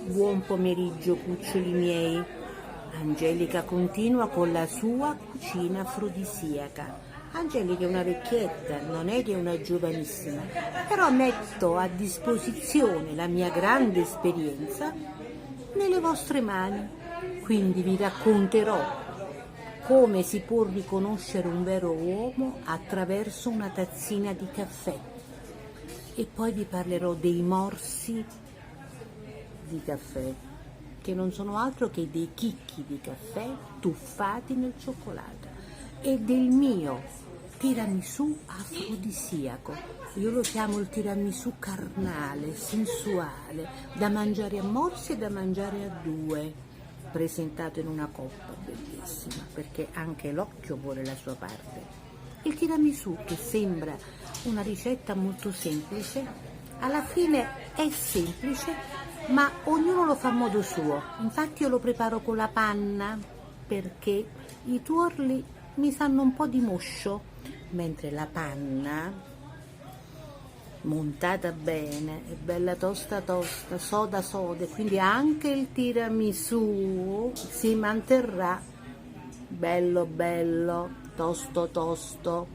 Buon pomeriggio, cuccioli miei. Angelica continua con la sua cucina afrodisiaca. Angelica è una vecchietta, non è che è una giovanissima, però metto a disposizione la mia grande esperienza nelle vostre mani. Quindi vi racconterò come si può riconoscere un vero uomo attraverso una tazzina di caffè. E poi vi parlerò dei morsi di caffè, che non sono altro che dei chicchi di caffè tuffati nel cioccolato, e del mio tiramisù afrodisiaco. Io lo chiamo il tiramisù carnale, sensuale, da mangiare a morsi e da mangiare a due, presentato in una coppa bellissima, perché anche l'occhio vuole la sua parte. Il tiramisù, che sembra una ricetta molto semplice, alla fine è semplice, ma ognuno lo fa a modo suo. Infatti io lo preparo con la panna, perché i tuorli mi sanno un po' di moscio, mentre la panna, montata bene, è bella tosta tosta, soda soda, quindi anche il tiramisù si manterrà bello bello, tosto tosto.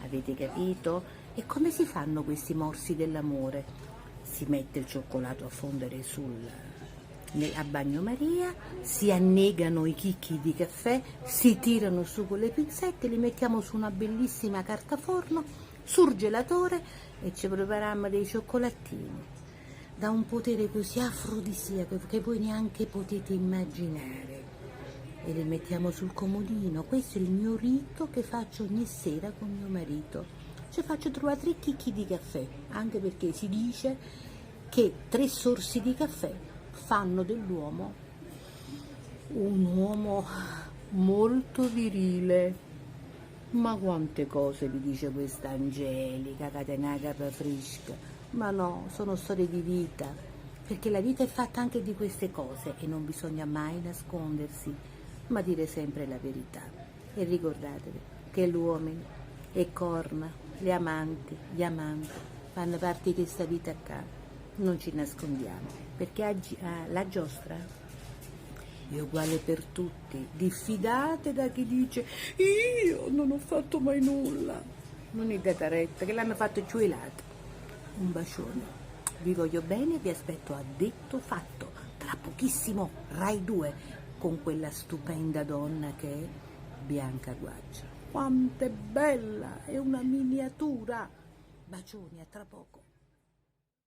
Avete capito? E come si fanno questi morsi dell'amore? Si mette il cioccolato a fondere a bagnomaria, si annegano i chicchi di caffè, si tirano su con le pinzette, li mettiamo su una bellissima carta forno, surgelatore, e ci prepariamo dei cioccolatini da un potere così afrodisiaco che voi neanche potete immaginare, e li mettiamo sul comodino. Questo è il mio rito che faccio ogni sera con mio marito. Ci faccio trovare 3 chicchi di caffè, anche perché si dice che 3 sorsi di caffè fanno dell'uomo un uomo molto virile. Ma quante cose vi dice questa Angelica, catenaccia fresca. Ma no, sono storie di vita, perché la vita è fatta anche di queste cose e non bisogna mai nascondersi, ma dire sempre la verità. E ricordatevi che l'uomo e corna, le amanti, gli amanti fanno parte di questa vita qua, non ci nascondiamo, perché la giostra è uguale per tutti. Diffidate da chi dice io non ho fatto mai nulla, non è data retta, che l'hanno fatto giù i lati. Un bacione, vi voglio bene e vi aspetto a detto fatto tra pochissimo Rai 2 con quella stupenda donna che è Bianca Guaccia. Quanto è bella, è una miniatura. Bacioni, a tra poco.